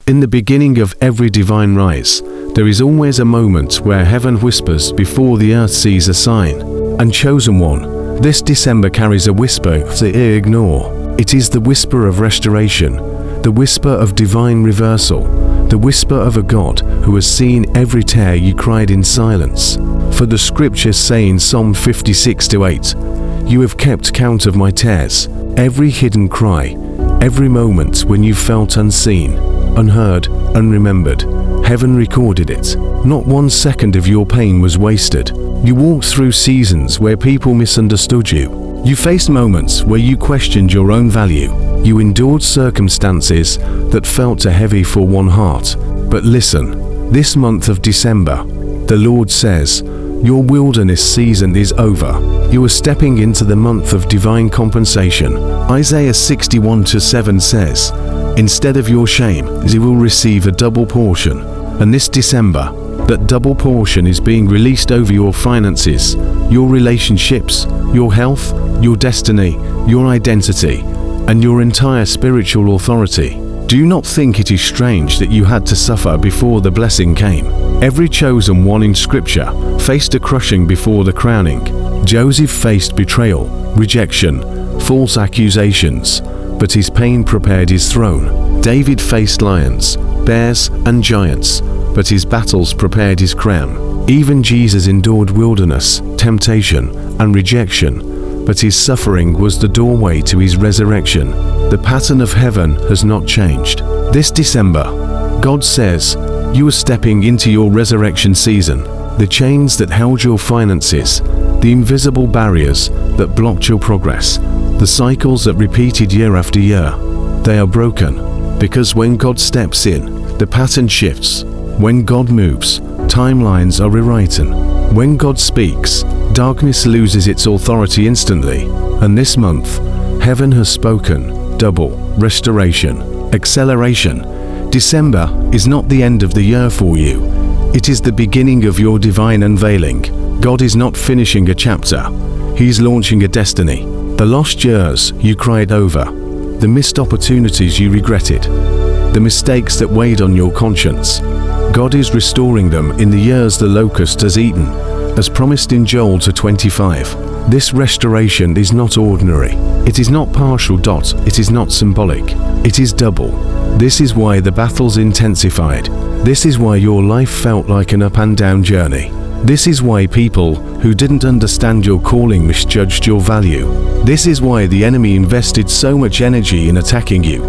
In the beginning of every divine rise, there is always a moment where heaven whispers before the earth sees a sign. And chosen one, this December carries a whisper to ignore. It is the whisper of restoration, the whisper of divine reversal, the whisper of a God who has seen every tear you cried in silence. For the scriptures say in Psalm 56:8, "You have kept count of my tears, every hidden cry, every moment when you felt unseen, unheard, unremembered. Heaven recorded it. Not 1 second of your pain was wasted. You walked through seasons where people misunderstood you. You faced moments where you questioned your own value. You endured circumstances that felt too heavy for one heart. But listen, this month of December, the Lord says, your wilderness season is over. You are stepping into the month of divine compensation. Isaiah 61:7 says, instead of your shame, you will receive a double portion. And this December, that double portion is being released over your finances, your relationships, your health, your destiny, your identity, and your entire spiritual authority. Do you not think it is strange that you had to suffer before the blessing came? Every chosen one in Scripture faced a crushing before the crowning. Joseph faced betrayal, rejection, false accusations, but his pain prepared his throne. David faced lions, bears, and giants, but his battles prepared his crown. Even Jesus endured wilderness, temptation, and rejection, but his suffering was the doorway to his resurrection. The pattern of heaven has not changed. This December, God says, you are stepping into your resurrection season. The chains that held your finances, the invisible barriers that blocked your progress, the cycles that repeated year after year, they are broken. Because when God steps in, the pattern shifts. When God moves, timelines are rewritten. When God speaks, darkness loses its authority instantly. And this month, heaven has spoken. Double, restoration, acceleration. December is not the end of the year for you. It is the beginning of your divine unveiling. God is not finishing a chapter. He is launching a destiny. The lost years you cried over, the missed opportunities you regretted, the mistakes that weighed on your conscience, God is restoring them in the years the locust has eaten, as promised in Joel 2:25. This restoration is not ordinary. It is not partial. It is not symbolic. It is double. This is why the battles intensified. This is why your life felt like an up and down journey. This is why people who didn't understand your calling misjudged your value. This is why the enemy invested so much energy in attacking you,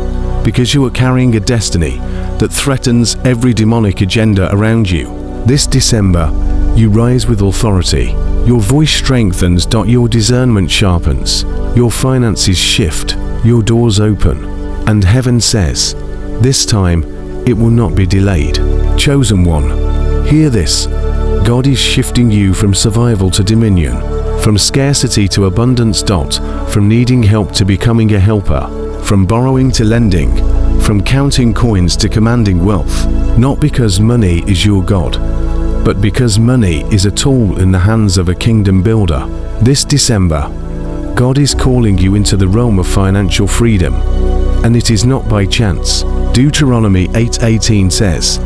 because you are carrying a destiny that threatens every demonic agenda around you. This December, you rise with authority. Your voice strengthens. Your discernment sharpens. Your finances shift. Your doors open. And heaven says, this time, it will not be delayed. Chosen one, hear this. God is shifting you from survival to dominion, from scarcity to abundance. From needing help to becoming a helper, from borrowing to lending, from counting coins to commanding wealth. Not because money is your God, but because money is a tool in the hands of a kingdom builder. This December, God is calling you into the realm of financial freedom, and it is not by chance. Deuteronomy 8:18 says,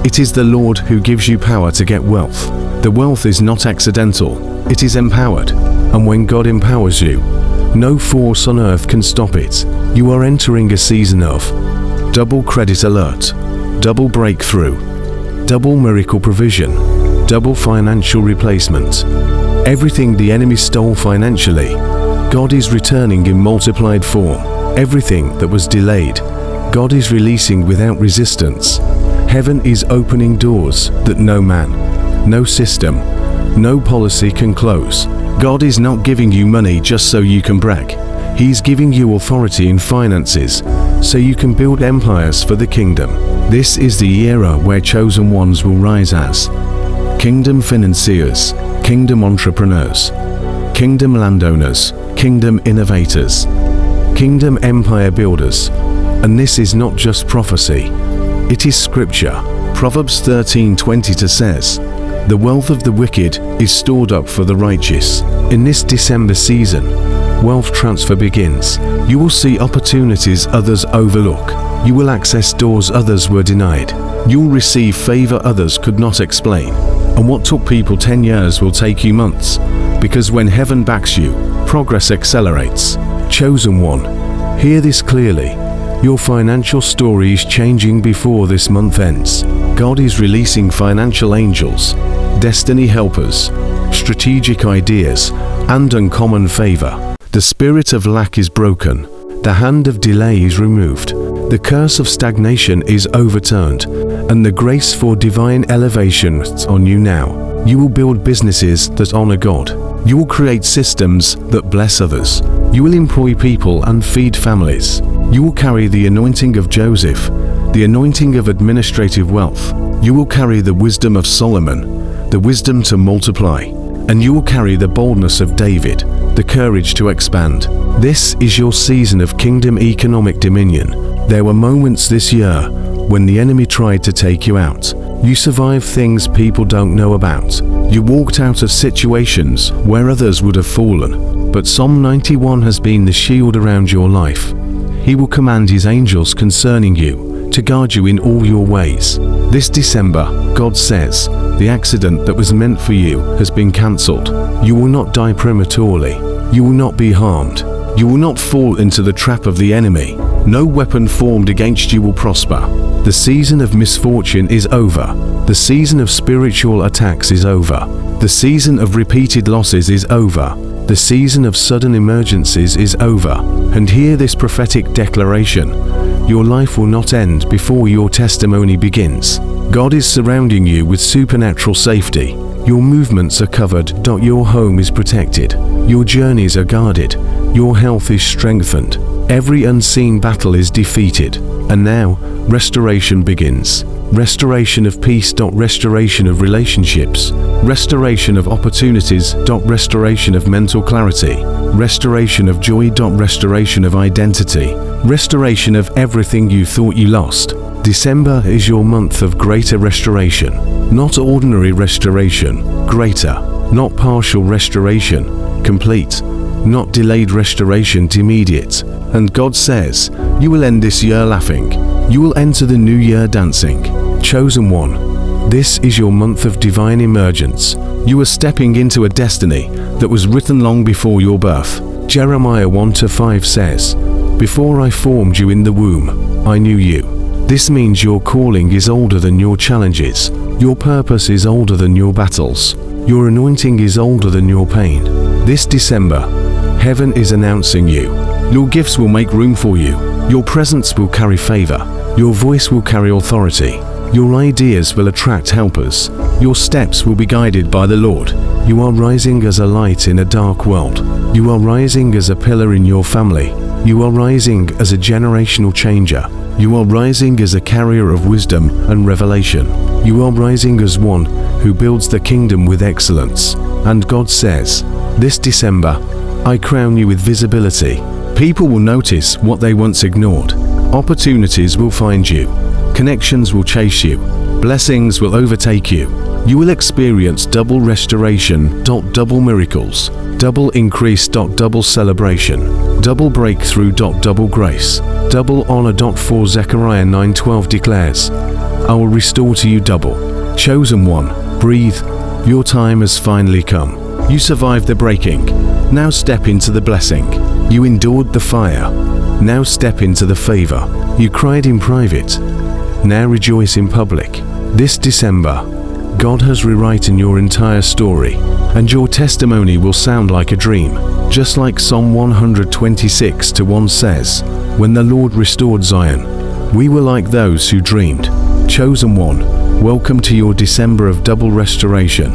it is the Lord who gives you power to get wealth. The wealth is not accidental, it is empowered. And when God empowers you, no force on earth can stop it. You are entering a season of double credit alert, double breakthrough, double miracle provision, double financial replacement. Everything the enemy stole financially, God is returning in multiplied form. Everything that was delayed, God is releasing without resistance. Heaven is opening doors that no man, no system, no policy can close. God is not giving you money just so you can brag. He's giving you authority in finances so you can build empires for the kingdom. This is the era where chosen ones will rise as kingdom financiers, kingdom entrepreneurs, kingdom landowners, kingdom innovators, kingdom empire builders. And this is not just prophecy. It is scripture. Proverbs 13:22 says, the wealth of the wicked is stored up for the righteous. In this December season, wealth transfer begins. You will see opportunities others overlook. You will access doors others were denied. You will receive favor others could not explain. And what took people 10 years will take you months. Because when heaven backs you, progress accelerates. Chosen one, hear this clearly. Your financial story is changing before this month ends. God is releasing financial angels, destiny helpers, strategic ideas, and uncommon favor. The spirit of lack is broken. The hand of delay is removed. The curse of stagnation is overturned, and the grace for divine elevation is on you now. You will build businesses that honor God. You will create systems that bless others. You will employ people and feed families. You will carry the anointing of Joseph, the anointing of administrative wealth. You will carry the wisdom of Solomon, the wisdom to multiply. And you will carry the boldness of David, the courage to expand. This is your season of kingdom economic dominion. There were moments this year when the enemy tried to take you out. You survived things people don't know about. You walked out of situations where others would have fallen. But Psalm 91 has been the shield around your life. He will command his angels concerning you to guard you in all your ways. This December, God says, the accident that was meant for you has been cancelled. You will not die prematurely. You will not be harmed. You will not fall into the trap of the enemy. No weapon formed against you will prosper. The season of misfortune is over. The season of spiritual attacks is over. The season of repeated losses is over. The season of sudden emergencies is over. And hear this prophetic declaration. Your life will not end before your testimony begins. God is surrounding you with supernatural safety. Your movements are covered. Your home is protected. Your journeys are guarded. Your health is strengthened. Every unseen battle is defeated. And now, restoration begins. Restoration of peace. Restoration of relationships. Restoration of opportunities. Restoration of mental clarity. Restoration of joy. Restoration of identity. Restoration of everything you thought you lost. December is your month of greater restoration. Not ordinary restoration, greater. Not partial restoration, complete. Not delayed restoration, immediate. And God says, you will end this year laughing. You will enter the new year dancing. Chosen one, this is your month of divine emergence. You are stepping into a destiny that was written long before your birth. Jeremiah 1-5 says, before I formed you in the womb, I knew you. This means your calling is older than your challenges. Your purpose is older than your battles. Your anointing is older than your pain. This December, heaven is announcing you. Your gifts will make room for you. Your presence will carry favor. Your voice will carry authority. Your ideas will attract helpers. Your steps will be guided by the Lord. You are rising as a light in a dark world. You are rising as a pillar in your family. You are rising as a generational changer. You are rising as a carrier of wisdom and revelation. You are rising as one who builds the kingdom with excellence. And God says, this December, I crown you with visibility. People will notice what they once ignored. Opportunities will find you. Connections will chase you. Blessings will overtake you. You will experience double restoration. Double miracles. Double increase. Double celebration. Double breakthrough. Double grace. Double honor. For Zechariah 9:12 declares, I will restore to you double. Chosen one, breathe. Your time has finally come. You survived the breaking. Now step into the blessing. You endured the fire. Now step into the favor. You cried in private. Now rejoice in public. This December, God has rewritten your entire story, and your testimony will sound like a dream. Just like Psalm 126:1 says, when the Lord restored Zion, we were like those who dreamed. Chosen one, welcome to your December of double restoration.